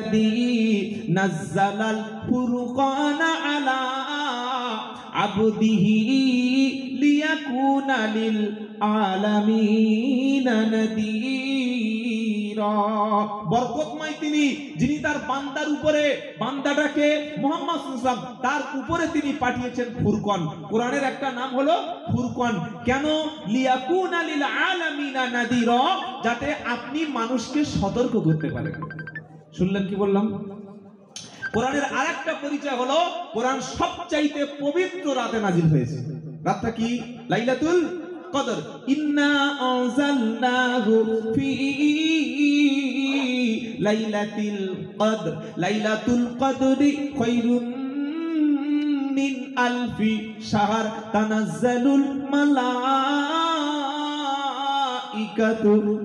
আল্লাযী নাযালাল ফুরকানা আলা আবদিহি লিয়াকুনা লিল আলামিনা নাযীরা। বরকতময় তিনি, যিনি তার বান্দার উপরে, বান্দাটাকে মুহাম্মদ সাল্লাল্লাহু আলাইহি ওয়াসাল্লাম তার উপরে তিনি পাঠিয়েছেন ফুরকান। কোরআনের একটা নাম হলো ফুরকান। কেন? লিয়াকুনা লিল আলামিনা নাযীরা, যাতে আপনি মানুষকে সতর্ক করতে পারেন। শুনলেন কি বললাম? কোরআনের আরেকটা পরিচয় হলো কোরআন সবচাইতে পবিত্র রাতে নাজিল হয়েছে। রাতটা কি? লাইলাতুল কদর। ইন্না আনজালনাহু ফি লাইলাতিল কদর। লাইলাতুল কদরি খায়রুম মিন আলফি শাহর। তানাজ্জালুল মালাইকাতু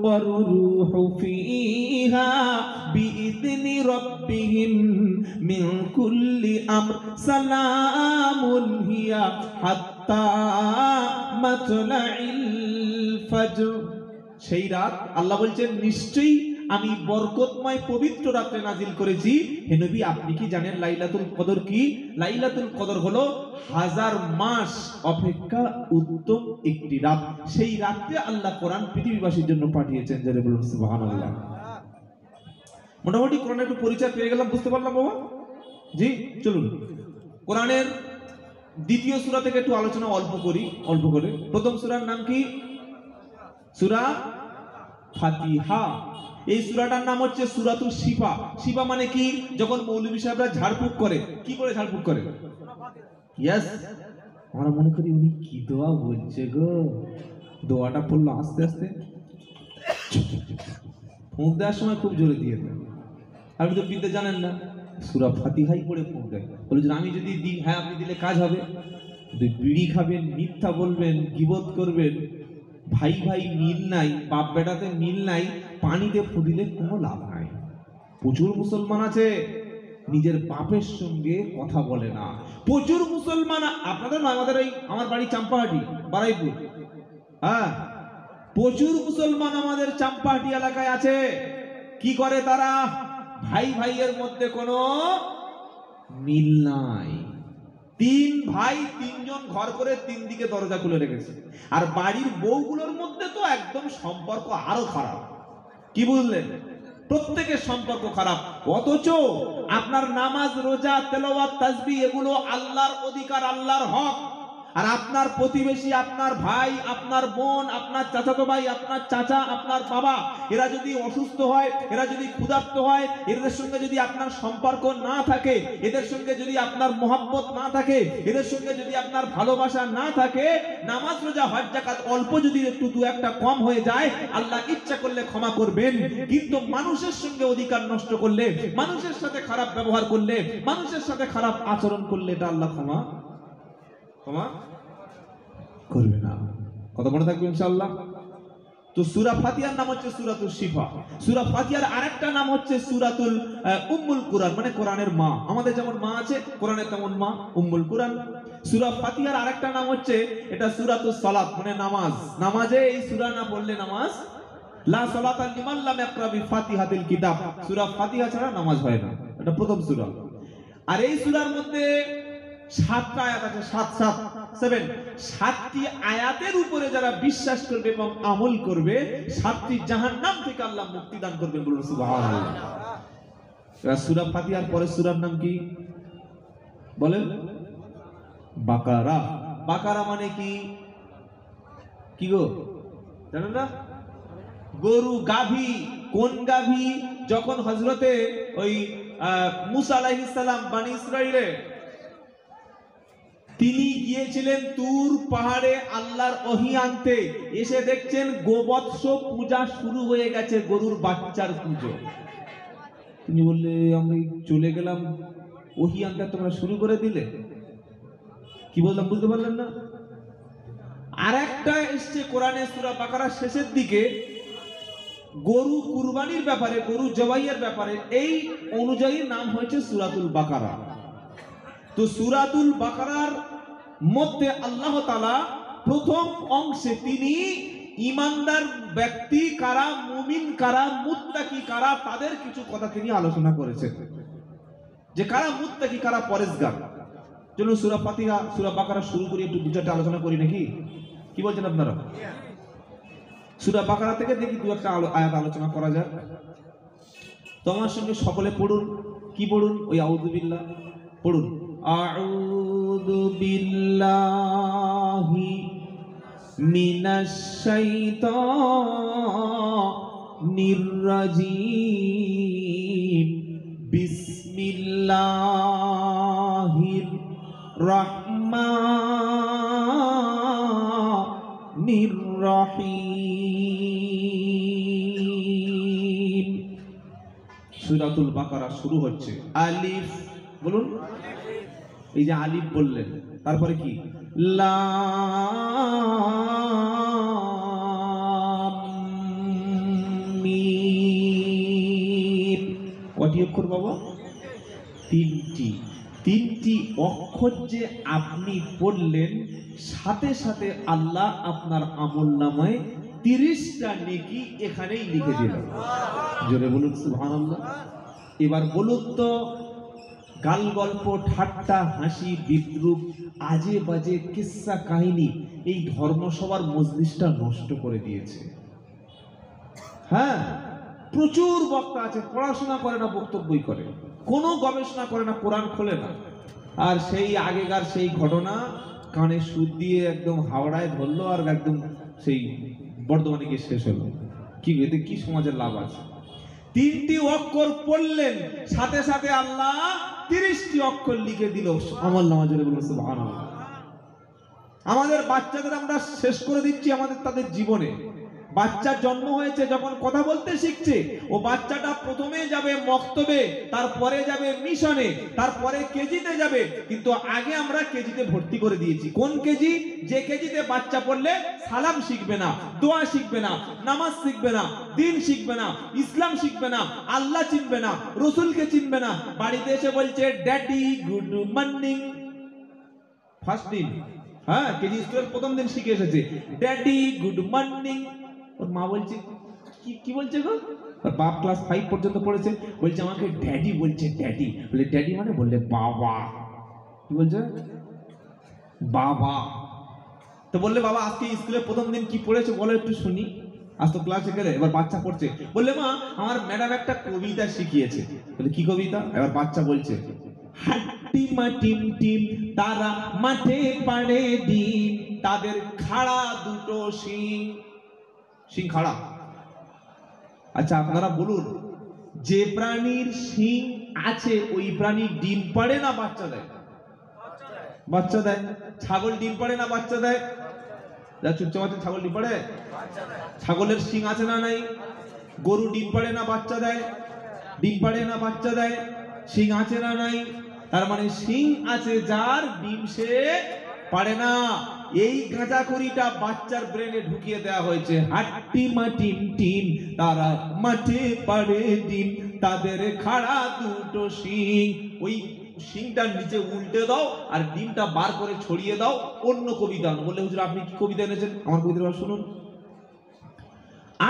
ওয়ার রূহু ফিহা বিইذনি রাব্বিহিম মিন কুল্লি আমর। সালামুন হিয়া হাত্তা মাতলাইল ফজর। সেই রাত আল্লাহ বলছেন নিশ্চয়ই আমি বরকতময় পবিত্র রাতে নাজিল করেছি। হে নবী, আপনি কি জানেন লাইলাতুল কদর কি? লাইলাতুল কদর হলো 1000 মাস অপেক্ষা উত্তম একটি রাত। সেই রাতে আল্লাহ কোরআন পৃথিবীবাসীর জন্য পাঠিয়েছেন। যারা বলুন সুবহানাল্লাহ। মোটামুটি কোরআনের একটু পরিচয় পেয়ে গেলাম, বুঝতে পারলাম বাবা? জি, চলুন কোরআনের দ্বিতীয় সূরা থেকে একটু আলোচনা অল্প করে। প্রথম সূরার নাম কি? সূরা ফাতিহা। এই সূরাটার নাম হচ্ছে সূরাতুল শিফা। শিফা মানে কি? যখন মৌলভী সাহেবরা ঝাড়ফুঁক করে, কি করে ঝাড়ফুঁক করে? ইয়েস, আমরা মনে করি উনি কি দোয়া বলছে গো। দোয়াটা পড়লো আস্তে আস্তে, ফুঁক দেওয়ার সময় খুব জোরে দিয়ে দেয়। আপনি তো বিদ্যা জানেন না, সূরা ফাতিহাই পড়ে ফুঁক দেয়। বলে আমি যদি দিই, হ্যাঁ আপনি দিলে কাজ হবে। বিড়ি খাবেন, মিথ্যা বলবেন, গীবত করবেন, ভাই ভাই মিল নাই, বাপ বেটাতে মিল নাই, পানিতে ফুদিলে কোনো লাভ নাই। প্রচুর মুসলমান আছে নিজের বাপের সঙ্গে কথা বলে না। প্রচুর মুসলমান, আপনাদের না, আমাদের এই আমার বাড়ি চাম্পাহাটি, বারাইপুর। হ্যাঁ, প্রচুর মুসলমান আমাদের চাম্পাহাটি এলাকায় আছে। কি করে তারা? ভাই ভাইয়ের মধ্যে কোনো মিল নাই। 3 ভাই 3 জন ঘর করে 3 দিকে দরজা খুলে রেখেছে। আর বাড়ির বউগুলোর মধ্যে তো একদম সম্পর্ক আরো খারাপ। কি বুঝলেন? প্রত্যেকের সম্পর্ক খারাপ। অথচ আপনার নামাজ, রোজা, তেলাওয়াত, তাসবিহ এগুলো আল্লাহর অধিকার, আল্লাহর হক। আর আপনার প্রতিবেশী, আপনার ভাই, আপনার বোন, আপনার চাচাতো ভাই, আপনার চাচা, আপনার বাবা, এরা যদি অসুস্থ হয়, এরা যদি ক্ষুধার্ত হয়, এদের সঙ্গে যদি আপনার সম্পর্ক না থাকে, এদের সঙ্গে যদি আপনার মহব্বত না থাকে, এদের সঙ্গে যদি আপনার ভালোবাসা না থাকে, নামাজ, রোজা, হজ, যাকাত অল্প যদি একটু দু একটা কম হয়ে যায়, আল্লাহ ইচ্ছা করলে ক্ষমা করবেন। কিন্তু মানুষের সঙ্গে অধিকার নষ্ট করলে, মানুষের সাথে খারাপ ব্যবহার করলে, মানুষের সাথে খারাপ আচরণ করলে, এটা আল্লাহ ক্ষমা করবে না। কত মনে থাকবে ইনশাআল্লাহ। তো সূরা ফাতিহার নাম হচ্ছে সূরাতুল শিফা। সূরা ফাতিহার আরেকটা নাম হচ্ছে সূরাতুল উম্মুল কুরআন, মানে কোরআনের মা। আমাদের যেমন মা আছে, কোরআনের তেমন মা, উম্মুল কুরআন। সূরা ফাতিহার আরেকটা নাম হচ্ছে, এটা সূরাতুস সালাত, মানে নামাজ। নামাজে এই সূরা না পড়লে নামাজ, লা সালাতা লিমান লাম ইয়াকরা বিফাতিহাতিল কিতাব। সূরা ফাতিহা ছাড়া নামাজ হয় না। এটা প্রথম সূরা। আর এই সূরার মধ্যে 7টা আয়াত আছে, 7টি আয়াতের উপরে যারা বিশ্বাস করবে এবং আমল করবে, 7টি জাহান্নাম থেকে আল্লাহ মুক্তি দান করবেন। বলুন সুবহানাল্লাহ। সূরা ফাতিহার পরের সূরার নাম কি বলেন? বাকারা। বাকারা মানে কি? কি গো, জানেন না? গরু, গাভী। কোন গাভী? যখন হযরতে ওই মুসা আলাইহিস সালাম বনি ইসরাইলে তিনি গিয়েছিলেন তুর পাহাড়ে আল্লাহর ওহী আনতে, এসে দেখছেন গোবৎস পূজা শুরু হয়ে গেছে, গরুর বাচ্চার পুজো। তিনি বললে আমি চলে গেলাম ওহী আনতে, তোমরা শুরু করে দিলে। কি বললাম বুঝতে পারলেন না? আরেকটা এসছে কোরআনে সূরা বাকারার শেষের দিকে, গরু কুরবানির ব্যাপারে, গরু জবাইয়ের ব্যাপারে, এই অনুযায়ী নাম হয়েছে সূরাতুল বাকারা। তো সূরাতুল বাকারার মধ্যে আল্লাহ তাআলা প্রথম অংশে তিনি ইমানদার ব্যক্তি কারা, মুমিন কারা, মুত্তাকি কারা, তাদের কিছু কথা তিনি আলোচনা করেছেন, যে কারা মুত্তাকি কারা পরেজগার। চলুন সূরা ফাতিহা সূরা বাকারা শুরু করি, একটু দু চারটা আলোচনা করি নাকি, কি বলছেন আপনারা? সূরা বাকারা থেকে দেখি দু একটা আয়াত আলোচনা করা যাক। তোমার সঙ্গে সকলে পড়ুন। কি পড়ুন? ওই আউযু বিল্লাহ পড়ুন। আউযু বিল্লাহি মিনাশ শাইতানির রাজিম। বিসমিল্লাহির রহমানির রহিম। সূরাতুল বাকারা শুরু হচ্ছে। আলিফ বলুন। এই যে আলিফ বললেন, তারপরে কি? লাম মিম। কটি অক্ষর বাবা? তিনটি। তিনটি অক্ষর যে আপনি পড়লেন, সাথে সাথে আল্লাহ আপনার আমলনামায় 30টা নেকি এখানেই লিখে দিলেন। জোরে বলুন সুবহানাল্লাহ। এবার বলুন তো, গাল গল্প, ঠাট্টা, হাসি, বিদ্রুপ, আজে বাজে কিস্সা কাহিনী এই ধর্মসভার মজলিসটা নষ্ট করে দিয়েছে। হ্যাঁ, প্রচুর বক্তা আছে, পড়াশোনা করে না, বক্তব্যই করে, কোনো গবেষণা করে না, কোরআন খোলে না। আর সেই আগেকার সেই ঘটনা কানে সুদ দিয়ে একদম হাওড়ায় ধরলো, আর একদম সেই বর্ধমানে গিয়ে শেষ হলো। কি এতে কি সমাজের লাভ আছে? তিনটি অক্ষর পড়লেন, সাথে সাথে আল্লাহ 30টি অক্ষর লিখে দিল আমলনামা। জোরে বলুন সুবহানাল্লাহ। আমাদের বাচ্চাদের আমরা শেষ করে দিচ্ছি তাদের জীবনে। বাচ্চার জন্ম হয়েছে, যখন কথা বলতে শিখছে, ও বাচ্চাটা প্রথমে যাবে মক্তবে, তারপরে যাবে মিশনে, তারপরে কেজিতে যাবে। কিন্তু আগে আমরা কেজিতে ভর্তি করে দিয়েছি। কোন কেজি? যে কেজিতে বাচ্চা পড়লে সালাম শিখবে না, দোয়া শিখবে না, নামাজ শিখবে না, দিন শিখবে না, ইসলাম শিখবে না, আল্লাহ চিনবে না, রসুলকে চিনবে না। বাড়িতে এসে বলছে ড্যাডি গুড মর্নিং। ফার্স্ট দিন, হ্যাঁ, কেজি স্কুলের প্রথম দিন শিখে এসেছে ড্যাডি গুড মর্নিং। ওর মা বলছে কি বলছে গো? ওর বাপ ক্লাস 5 পর্যন্ত পড়েছে, বলছে আমাকে ড্যাডি বলছে। ড্যাডি বলে, ড্যাডি মানে বললে বাবা। কি বলছে? বাবা। তো বললে বাবা আজকে স্কুলের প্রথম দিন কি পড়েছে বলো একটু শুনি। আজ তো ক্লাসে গেলে, এবার বাচ্চা পড়ছে, বললে মা আমার ম্যাডাম একটা কবিতা শিখিয়েছে। বলে কি কবিতা? এবার বাচ্চা বলছে হাট্টি মাটিম টিম তারা মাঠে পাড়ে ডিম, তাদের খাড়া দুটো শিং। শিং খাড়া। আচ্ছা আপনারা বলুন, যে প্রাণীর শিং আছে ওই প্রাণী ডিম পাড়ে না বাচ্চা দেয়? বাচ্চা দেয়। ছাগল ডিম পাড়ে না বাচ্চা দেয়? যা চুপচাপ আছে, ছাগল ডিম পাড়ে? ছাগলের শিং আছে না নাই? গরু ডিম পাড়ে না বাচ্চা দেয়? ডিম পাড়ে না বাচ্চা দেয়? শিং আছে না নাই? তার মানে শিং আছে যার, ডিম সে পারে না। এই গাঁজাখড়িটা বাচ্চার ব্রেনে ঢুকিয়ে দেওয়া হয়েছে। হাট্টি মাটিম টিম তারা মাঠে পাড়ে ডিম, তাদের খাড়া দুটো শিং। ওই শিংটার নিচে উল্টে দাও আর ডিমটা বার করে ছড়িয়ে দাও। অন্য কবিতা। বললে হুজুর আপনি কি কবিতা এনেছেন? আমার কবিতা শুনুন।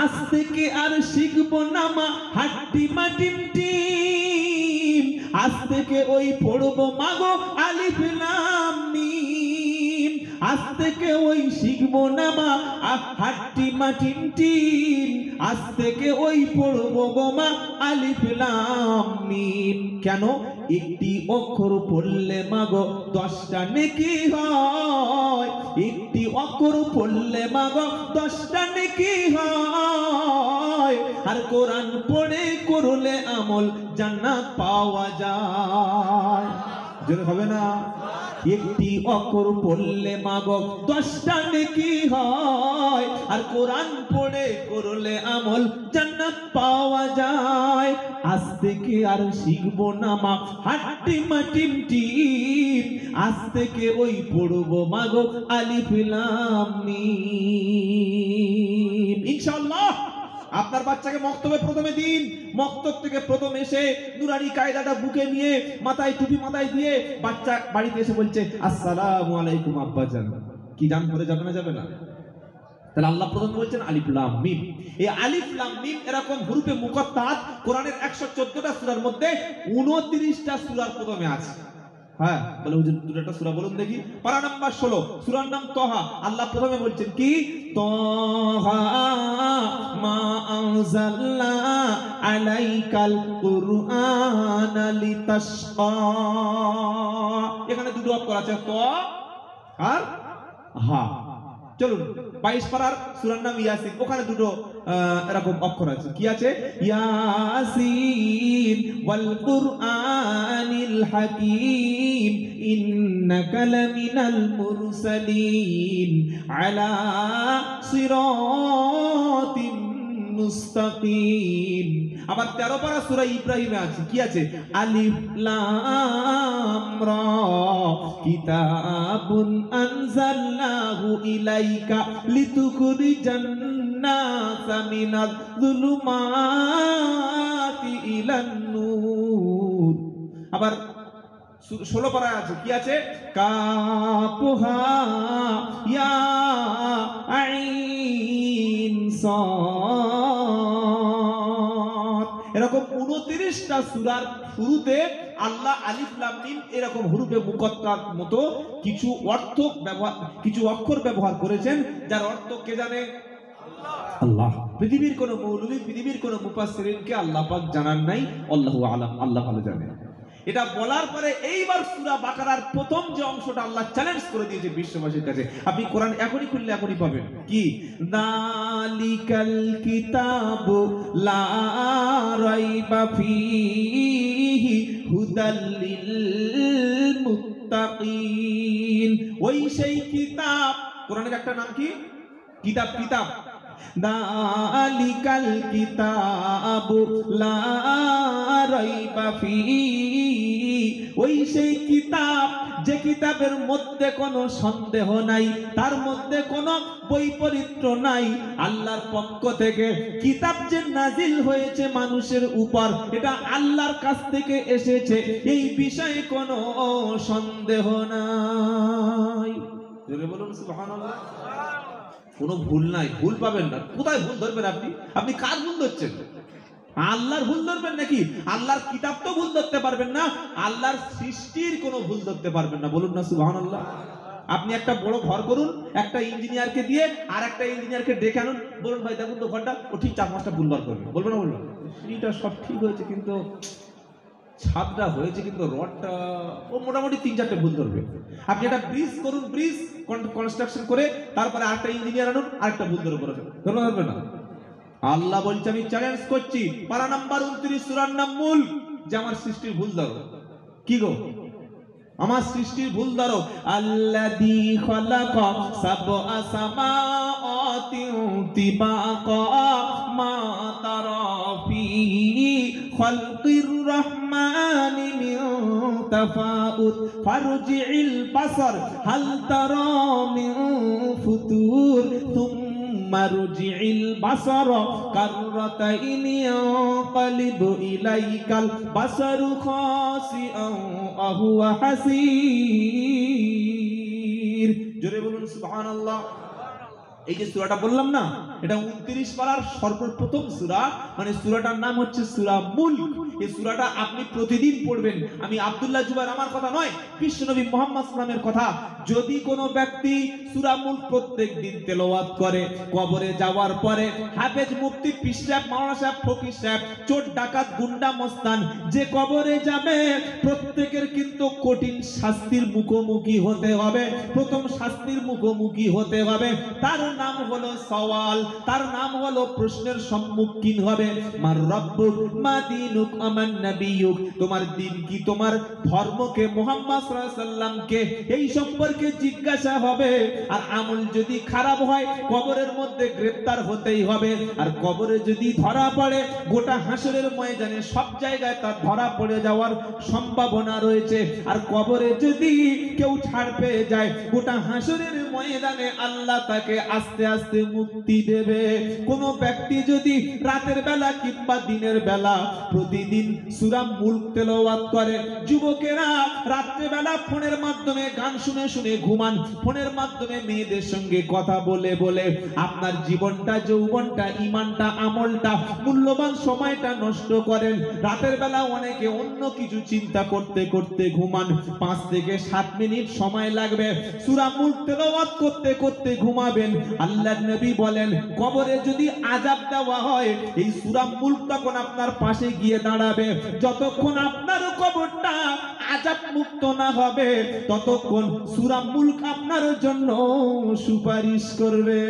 আজ থেকে আর শিখবো না মা হাট্টি মাটিম টিম, আজ থেকে ওই পড়বো মাগো আলিফ লাম মিম। আজ থেকে ওই শিখবো না মা হাট্টি মাটিম টিম, আজ থেকে ওই পড়বো গো মা আলিফ লাম মিম। কেন? একটি অক্ষর পড়লে মাগো 10টা নেকি হয়। একটি অক্ষর পড়লে মাগো 10টা নেকি হয়। আর কোরআন পড়ে করলে আমল জান্নাত পাওয়া যায়। জোরে হবে না? একটি অক্ষর পড়লে মাগো 10টা নেকি হয়। আর কোরআন পড়ে করলে আমল জান্নাত পাওয়া যায়। আজ থেকে আর শিখবো না মা হাট্টি মাটিম টিম, আজ থেকে ওই পড়বো মাগো আলিফ লাম মিম। ইনশাআল্লাহ আপনার বাচ্চাকে মক্তবে প্রথমে দিন, মক্তব থেকে প্রথম এসে নুরানি কায়দাটা বুকে নিয়ে, মাথায় টুপি মাথায় দিয়ে, বাচ্চা বাড়িতে এসে বলছে আসসালামু আলাইকুম আব্বাজান। কি জান পরে যাবে না? যাবে না? তাহলে আল্লাহ প্রথম বলছেন আলিফ লাম মিম। এই আলিফ লাম মিম এরকম হুরুফে মুকাত্তাত কোরআনের 114টা সূরার মধ্যে 29টা সূরার প্রথমে আছে। হ্যাঁ, বলে হুজুর দুটো সূরা বলুন দেখি। পারা নাম্বার 16, সূরার নাম তহা। আল্লাহ প্রথমে বলছেন কি, তহা মা আনজালনা আলাইকাল কুরআনা লিতাশকা। এখানে দুটো অক্ষর আছে, ত আর হা। চলুন 22 পারার সূরার নাম ইয়াসিন, ওখানে দুটো এরকম অক্ষর আছে। কি আছে? ইয়াসিন ওয়াল কুরআনিল হাকীম ইন্নাকা লামিনাল মুরসালিন আলা সিরাতিন মুস্তাকিম। আবার 13 পারা সূরা ইব্রাহিমে আছে। কি আছে? আলিফ লাম রা কিতাবুন আনজালনাহু ইলাইকা লিতুখরিজান নাসা মিনাজ যুলুমাতি ইলান নূর। আবার 16 পারায় আছে। কি আছে? কাফহা ইয়া আইন সাদ। এরকম 29টা সূরার শুরুতে আল্লাহ আলিফ লাম মিম এরকম হুরুফে মুকাত্তার মতো কিছু অক্ষর ব্যবহার করেছেন, যার অর্থ কে জানে? আল্লাহ। পৃথিবীর কোন মৌলবী, পৃথিবীর কোন মুফাসসিরিনকে আল্লাহ পাক জানান নাই। আল্লাহু আলাম, আল্লাহ ভালো জানে। এটা বলার পরে এইবার সূরা বাকারার প্রথম যে অংশটা আল্লাহ চ্যালেঞ্জ করে দিয়েছে বিশ্ববাসীর কাছে। আপনি কোরআন এখনই খুললে এখনই পাবেন। কি? যালিকাল কিতাবু লা রাইবা ফীহি হুদাল লিল মুত্তাকিন। ওই সেই কিতাব, কোরআনের একটা নাম কি? কিতাব। কিতাব যালিকাল কিতাবু লা রাইবা ফীহি। ওই সেই কিতাব, যে কিতাবের মধ্যে কোনো সন্দেহ নাই, তার মধ্যে কোনো বৈপরীত্য নাই। আল্লাহর পক্ষ থেকে কিতাব যে নাজিল হয়েছে মানুষের উপর, এটা আল্লাহর কাছ থেকে এসেছে, এই বিষয়ে কোনো সন্দেহ নাই। জোরে বলুন সুবহানাল্লাহ। কোনো ভুল নাই, ভুল পাবেন না। কোথায় ভুল ধরবেন আপনি? আপনি কার ভুল ধরছেন? আল্লাহর ভুল ধরবেন নাকি? আল্লাহর কিতাব তো ভুল ধরতে পারবেন না, আল্লাহর সৃষ্টির কোনো ভুল ধরতে পারবেন না। বলুন না সুবহানাল্লাহ। আপনি একটা বড় ঘর করুন, একটা ইঞ্জিনিয়ারকে দিয়ে আর একটা ইঞ্জিনিয়ারকে ডেকে আনুন, বলুন ভাই দেখুন তো ঘরটা, ও ঠিক 4-5টা ভুল বার করবে। বলবে না? বলবেন। সিঁড়িটা সব ঠিক হয়েছে কিন্তু ছাদটা হয়েছে, কিন্তু রডটা ও মোটামুটি 3-4টে ভুল ধরবে। আপনি একটা ব্রিজ করুন, ব্রিজ কনস্ট্রাকশন করে তারপরে আরেকটা ইঞ্জিনিয়ার আনুন, আরেকটা ভুল ধরবে। ধরবে না? আল্লাহ বলছে আমি চ্যালেঞ্জ করছি, পারা নাম্বার 29 সূরার নাম মুল্ক, যে আমার সৃষ্টির ভুল ধরো। কি গো? আমার সৃষ্টির ভুল ধরো। আল্লাযী খালাকা সাবআ সামাওয়াতিন তিবাকা মা তারা ফী খালকির রহমানি মিন তাফাউত ফারজি'ল বাসার হাল তারা মিন ফুতুর মারজি'ল বাসার কাররাতাইন ইয়ানকালিবু ইলাইকাল বাসারু খাসিআন ওয়া হুয়া হাসীর। জোরে বলুন সুবহানাল্লাহ। এই যে সূরাটা বললাম না, এটা 29 পারার সর্বপ্রথম সূরা, মানে সূরাটার নাম হচ্ছে সূরা মুলক। এই সূরাটা আপনি প্রতিদিন পড়বেন। আমি আব্দুল্লাহ জুবাইর আমার কথা নয়, বিশ্বনবী মুহাম্মদ সাল্লাল্লাহু আলাইহি ওয়াসাল্লামের কথা। যদি কোনো ব্যক্তি সূরা মুলক প্রত্যেকদিন তেলাওয়াত করে, কবরে যাওয়ার পরে হাফেজ, মুফতি, পীর সাহেব, মাওলানা সাহেব, ফকির সাহেব, চোর, ডাকাত, গুন্ডা, মস্তান যে কবরে যাবে, প্রত্যেকের কিন্তু কঠিন শাস্তির মুখোমুখি হতে হবে। প্রথম শাস্তির মুখোমুখি হতে হবে, তার নাম হলো সওয়াল, তার নাম হলো প্রশ্নের সম্মুখীন হবে। মার রাব্বুক মা দীনুক আমান নবিয়ুক, তোমার দিন কি, তোমার ধর্মকে, মুহাম্মদ সাল্লাল্লাহু আলাইহি ওয়াসাল্লামকে এই সম্পর্কে জিজ্ঞাসা হবে। আর আমল যদি খারাপ হয় কবরের মধ্যে গ্রেফতার হতেই হবে। আর কবরে যদি ধরা পড়ে, গোটা হাসরের ময়দানে সব জায়গায় তার ধরা পড়ে যাওয়ার সম্ভাবনা রয়েছে। আর কবরে যদি কেউ ছাড় পেয়ে যায়, গোটা হাসরের ময়দানে আল্লাহ তাকে আস্তে আস্তে মুক্তি দেবে। দেবে। কোনো ব্যক্তি যদি রাতের বেলা কিংবা দিনের বেলা প্রতিদিন সূরা মুলক তেলাওয়াত করে, যুবকেরা রাত্রে বেলা ফোনের মাধ্যমে গান শুনে শুনে ঘুমান, ফোনের মাধ্যমে মেয়েদের সঙ্গে কথা বলে বলে আপনার জীবনটা, যৌবনটা, ঈমানটা, আমলটা, মূল্যবান সময়টা নষ্ট করেন। রাতের বেলা অনেকে অন্য কিছু চিন্তা করতে করতে ঘুমান। 5 থেকে 7 মিনিট সময় লাগবে, সূরা মুলক তেলাওয়াত করতে করতে ঘুমাবেন। আল্লাহর নবী বলেন, কবরে যদি আযাব দেওয়া হয়, এই সূরা মুলক তখন আপনার পাশে গিয়ে দাঁড়াবে। যতক্ষণ আপনার কবরটা আযাব মুক্ত না হবে, ততক্ষণ সূরা মুলক আপনার জন্য সুপারিশ করবে।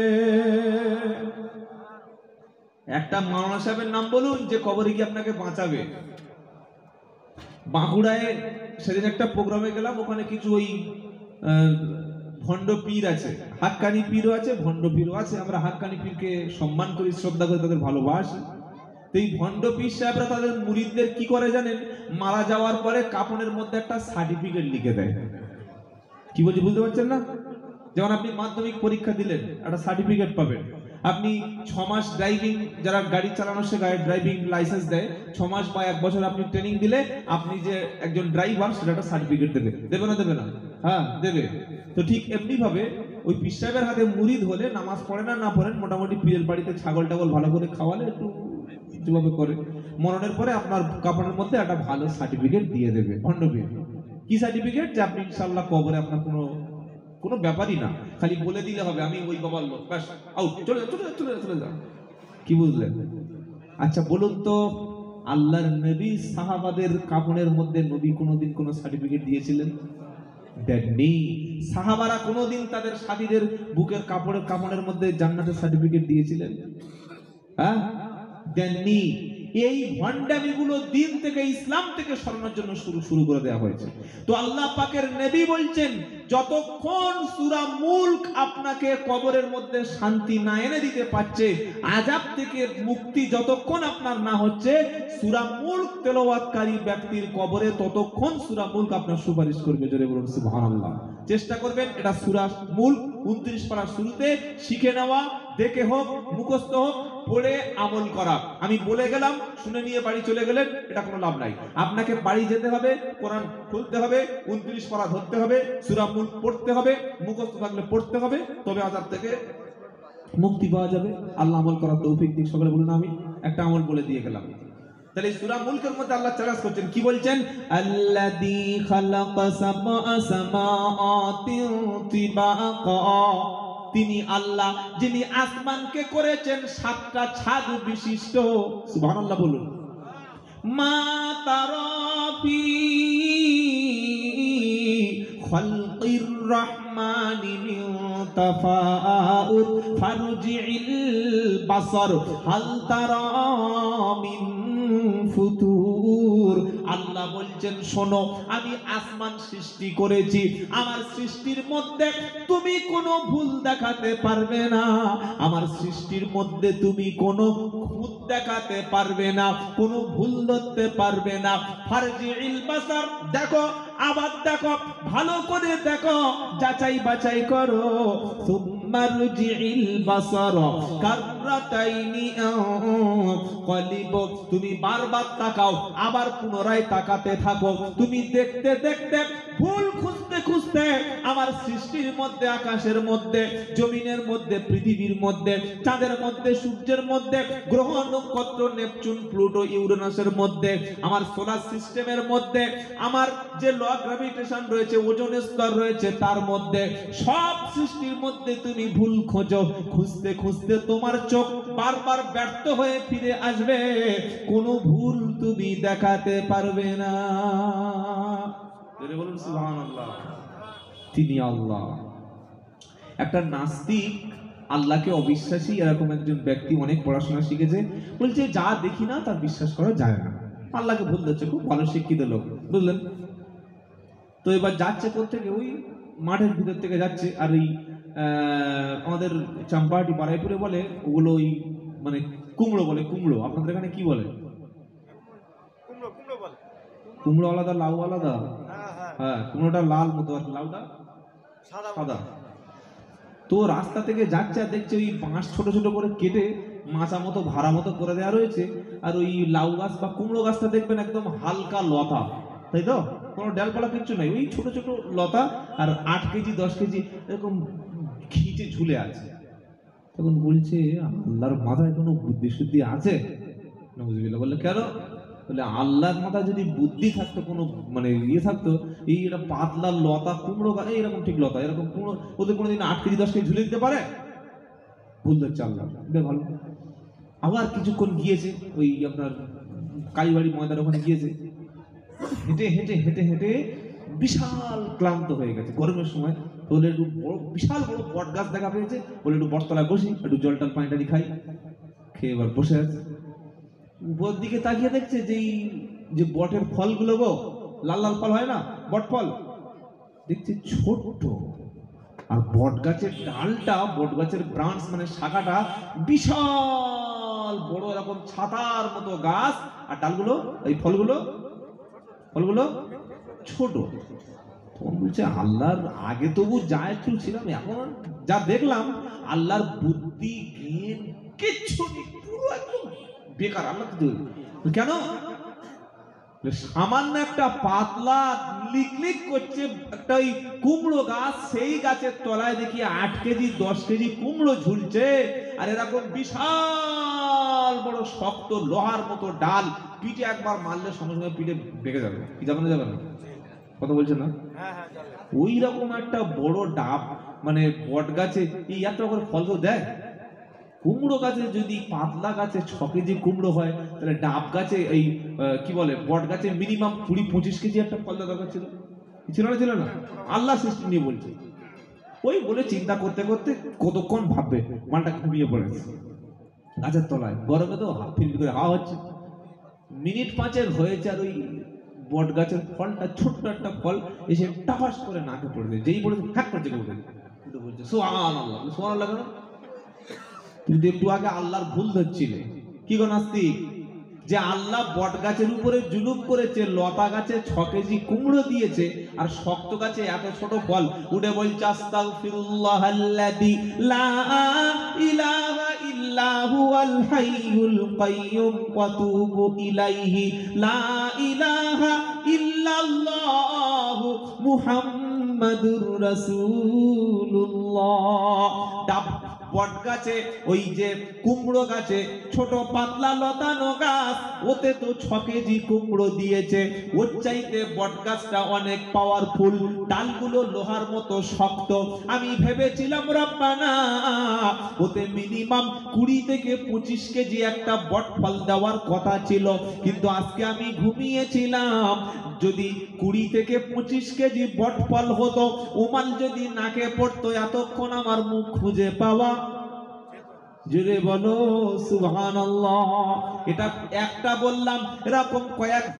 একটা মাওলানা সাহেবের নাম বলুন যে কবরে গিয়ে আপনাকে বাঁচাবে। বাঁকুড়ায় সেদিন একটা প্রোগ্রামে গেলাম, ওখানে কিছু ওই ভণ্ড পীর আছে, হাক্কানি পীরও আছে, ভণ্ড পীরও আছে। আমরা হাক্কানি পীরকে সম্মান করি, শ্রদ্ধা করি, তাদের ভালোবাসি। তো এই ভণ্ড পীর সাহেবরা তাদের মুরিদদের কি করে জানেন? মারা যাওয়ার পরে কাফনের মধ্যে একটা সার্টিফিকেট লিখে দেয়। কি বলছি বুঝতে পারছেন না? যেমন আপনি মাধ্যমিক পরীক্ষা দিলেন, একটা সার্টিফিকেট পাবেন। আপনি 6 মাস ড্রাইভিং, যারা গাড়ি চালানো শেখায়, ড্রাইভিং লাইসেন্স দেয়, 6 মাস বা 1 বছর আপনি ট্রেনিং দিলে আপনি যে একজন ড্রাইভার, সেটা একটা সার্টিফিকেট দেবে। দেবে না দেবে না? হ্যাঁ দেবে। তো ঠিক এমনি ভাবে ওই পীর সাহেবের হাতে মুরিদ হলে, নামাজ পড়েন আর না পড়েন, মোটামুটি পীরের বাড়িতে ছাগল টাগল ভালো করে খাওয়ালে, একটু যেভাবে করে, মরণের পরে আপনার কাপড়ের মধ্যে একটা ভালো সার্টিফিকেট দিয়ে দেবে ভণ্ড পীর। কি সার্টিফিকেট? যে আপনি ইনশাআল্লাহ কবরে আপনার কোনো ব্যাপারই না, খালি বলে দিলে হবে আমি ওই বাবার লোক, ব্যাস আউট, চলে চলে চলে চলে যাও। কি বুঝলেন? আচ্ছা বলুন তো, আল্লাহর নবী সাহাবাদের কাফনের মধ্যে নবী কোনোদিন কোনো সার্টিফিকেট দিয়েছিলেন? দেননি। সাহাবারা কোনোদিন তাদের সাথীদের বুকের কাপড়ের মধ্যে জান্নাতের সার্টিফিকেট দিয়েছিলেন? হ্যাঁ, দেননি। এই ভণ্ডামিগুলো দিন থেকে, ইসলাম থেকে সরানোর জন্য শুরু করে দেওয়া হয়েছে। তো আল্লাহ পাকের নবী বলছেন, যতক্ষণ সূরা মুলক আপনাকে কবরের মধ্যে শান্তি না এনে দিতে পারছে, আযাব থেকে মুক্তি যতক্ষণ আপনার না হচ্ছে, সূরা মুলক তেলাওয়াতকারী ব্যক্তির কবরে ততক্ষণ সূরা মুলক আপনার সুপারিশ করবে। জোরে বলুন সুবহানাল্লাহ। চেষ্টা করবেন এটা সূরা মুলক 29 পারার শুরুতে শিখে নেওয়া, দেখে হোক, মুখস্থ হোক, পড়ে আমল করা। আমি বলে গেলাম, শুনে নিয়ে বাড়ি চলে গেলেন, এটা কোনো লাভ নাই। আপনাকে বাড়ি যেতে হবে, কোরআন খুলতে হবে, 29 পারা ধরতে হবে, সূরা মুলক পড়তে হবে, মুখস্থ থাকলে পড়তে হবে, তবে আযাব থেকে মুক্তি পাওয়া যাবে। আল্লাহ আমল করার তৌফিক দিক। সকলে বলুন আমি। একটা আমল বলে দিয়ে গেলাম। তাহলে সূরা মুলকের মধ্যে আল্লাহ চ্যালেঞ্জ করছেন, কি বলছেন? আল্লাযী খালাকা সাবআ সামাওয়াতিন তিবাকা, তিনি আল্লাহ যিনি আসমানকে করেছেন 7টা ছাদ বিশিষ্ট। সুবহানাল্লাহ বলুন। মা তারা ফি খালকির রহমানি মিন তাফাউত ফারজি'ল বাসার হাল তারা মিন ফুতুর। আল্লাহ বলছেন, শোনো, আমি আসমান সৃষ্টি করেছি, আমার সৃষ্টির মধ্যে তুমি কোনো ভুল দেখাতে পারবে না, আমার সৃষ্টির মধ্যে তুমি কোনো খুঁত দেখাতে পারবে না, কোনো ভুল ধরতে পারবে না। ফারজি'ল বাসার, দেখো, আবার দেখো, ভালো করে দেখো, যাচাই বাছাই করো। সুম্মারজি'ল বাসার কাররাতাইনি ক্বালিব, তুমি বারবার তাকাও, আবার পুনরায় তাকাতে থাকো। তুমি দেখতে দেখতে, ভুল খুঁজতে খুঁজতে আমার সৃষ্টির মধ্যে, আকাশের মধ্যে, জমিনের মধ্যে, পৃথিবীর মধ্যে, চাঁদের মধ্যে, সূর্যের মধ্যে, গ্রহ নক্ষত্র, নেপচুন, প্লুটো, ইউরেনাসের মধ্যে, আমার সোলার সিস্টেমের মধ্যে, আমার যে ল অফ গ্র্যাভিটেশন রয়েছে, ওজোন স্তর রয়েছে, তার মধ্যে, সব সৃষ্টির মধ্যে তুমি ভুল খোঁজো। খুঁজতে খুঁজতে তোমার চোখ বারবার ব্যর্থ হয়ে ফিরে আসবে, কোনো ভুল তুমি দেখাতে পারবে না। বলুন সুবহানাল্লাহ। তিনি আল্লাহ। একটা নাস্তিক, আল্লাহকে অবিশ্বাসী এরকম একজন ব্যক্তি, অনেক পড়াশোনা শিখেছে, বলছে যা দেখি না তার বিশ্বাস করা যায় না। আল্লাহকে ভুল দিচ্ছে, খুব ভালো শিক্ষিত লোক, বুঝলেন? তো এবার যাচ্ছে কোত্থেকে, ওই মাঠের ভিতর থেকে যাচ্ছে, আর এই আমাদের চাম্পাহাটি বারাইপুরে বলে ওগুলো ওই মানে কুমড়ো বলে। কুমড়ো আপনাদের এখানে কি বলে? কুমড়ো আলাদা, লাউ আলাদা। হ্যাঁ, কুমড়োটা লাল মতো, আর লাউটা সাদা। তো রাস্তা থেকে যাচ্ছে আর দেখছে ওই বাঁশ ছোট ছোট করে কেটে মাচা মতো ভাড়া মতো করে দেওয়া রয়েছে, আর ওই লাউ গাছ বা কুমড়ো গাছটা দেখবেন একদম হালকা লতা, তাই তো, কোনো ডালপালা কিচ্ছু নাই, ওই ছোট ছোট লতা, আর 8 কেজি 10 কেজি এরকম খিচে ঝুলে আছে। তখন বলছে আল্লাহর মাথায় কোনো বুদ্ধি শুদ্ধি আছে? নবুযুবিল্লাহ বললে কেন? বলে আল্লাহর মাথায় যদি বুদ্ধি থাকতো, কোনো মানে ইয়ে থাকতো, এই এটা পাতলা লতা কুমড়ো গাছ এইরকম ঠিক লতা এরকম কুমড়ো ওদের কোনোদিন 8 কেজি 10 কেজি ঝুলে দিতে পারে? ভুল ধরছে আল্লাহ। ভালো। আবার কিছুক্ষণ গিয়েছে ওই আপনার কালীবাড়ি ময়দার ওখানে গিয়েছে, হেঁটে হেঁটে হেঁটে হেঁটে বিশাল ক্লান্ত হয়ে গেছে গরমের সময়। বলে একটু বড় বিশাল বড় বট গাছ দেখা পেয়েছে, বলে একটু বটতলায় বসি, একটু জলটাল পানিটানি খাই। খেয়ে এবার বসে আছে, উপর দিকে তাকিয়ে দেখছে যে এই যে বটের ফলগুলো গো, লাল লাল ফল হয় না বট ফল, দেখছে ছোট্ট। আর বট গাছের ডালটা, বট গাছের ব্রাঞ্চ মানে শাখাটা বিশাল বড়, এরকম ছাতার মতো গাছ, আর ডালগুলো এই ফলগুলো ছোট। তখন বলছে আল্লাহর আগে তবু যা একটু ছিলাম, এখন যা দেখলাম আল্লাহর বুদ্ধি জ্ঞান কিচ্ছু নেই, পুরো একদম বেকার। আল্লাহ কেন? সামান্য একটা পাতলা লিকলিক করছে একটা ওই কুমড়ো গাছ, সেই গাছের তলায় দেখি 8 কেজি 10 কেজি কুমড়ো ঝুলছে, আর এরকম বিশাল বড় শক্ত লোহার মতো ডাল, পিঠে একবার মারলে সঙ্গে সঙ্গে পিঠে বেঁকে যাবে। কি যাবে না? যাবে না? কথা বলছে না? ওই রকম একটা বড় ডাব, মানে বট গাছে এই এত করে ফল তো দেয়। কুমড়ো গাছে যদি পাতলা গাছে 6 কেজি কুমড়ো হয়, তাহলে ডাব গাছে এই কি বলে বট গাছে মিনিমাম 20-25 কেজি একটা ফল দরকার ছিল। ছিল না? আল্লাহ সিস্টেম নিয়ে বলছে। ওই বলে চিন্তা করতে করতে কতক্ষণ ভাববে, মালটা ঘুমিয়ে পড়েছে গাছের তলায়, গরমে তো ফিল করে হাওয়া হচ্ছে। মিনিট 5 হয়েছে, আর ওই বট গাছের ফলটা ছোট্ট একটা ফল এসে টাপাস করে নাকে পড়েছে, যেই পড়েছে হ্যাক করে জেগে উঠেছে, বলছে সুবহানাল্লাহ। সুবহানাল্লাহ কেন? তুমি একটু আগে আল্লাহর ভুল ধরছিলে। কি গো নাস্তিক, যে আল্লাহ বট গাছের উপরে জুলুম করেছে, লতা গাছে 6 কেজি কুমড়ো দিয়েছে, আর শক্ত গাছে এত ছোট ফল, উঠে বলছে আস্তাগফিরুল্লাহাল্লাযী লা ইলাহা ইল্লা হুয়াল হাইয়ুল কাইয়্যুম ওয়া তুবু ইলাইহি লা ইলাহা ইল্লাল্লাহু মুহাম্মাদুর রাসূলুল্লাহ। বট গাছে ওই যে কুমড়ো গাছে ছোট পাতলা লতানো গাছ, ওতে তো 6 কেজি কুমড়ো দিয়েছে, ওর চাইতে বট গাছটা অনেক পাওয়ারফুল, ডালগুলো লোহার মতো শক্ত। আমি ভেবেছিলাম রব্বানা ওতে মিনিমাম 20 থেকে 25 কেজি একটা বট ফল দেওয়ার কথা ছিল, কিন্তু আজকে আমি ঘুমিয়েছিলাম, যদি 20 থেকে 25 কেজি বট ফল হতো, উমাল যদি নাকে পড়তো, এতক্ষণ আমার মুখ খুঁজে পাওয়া। জোরে বলো সুবহানাল্লাহ। এটা একটা বললাম, এরকম কয়েক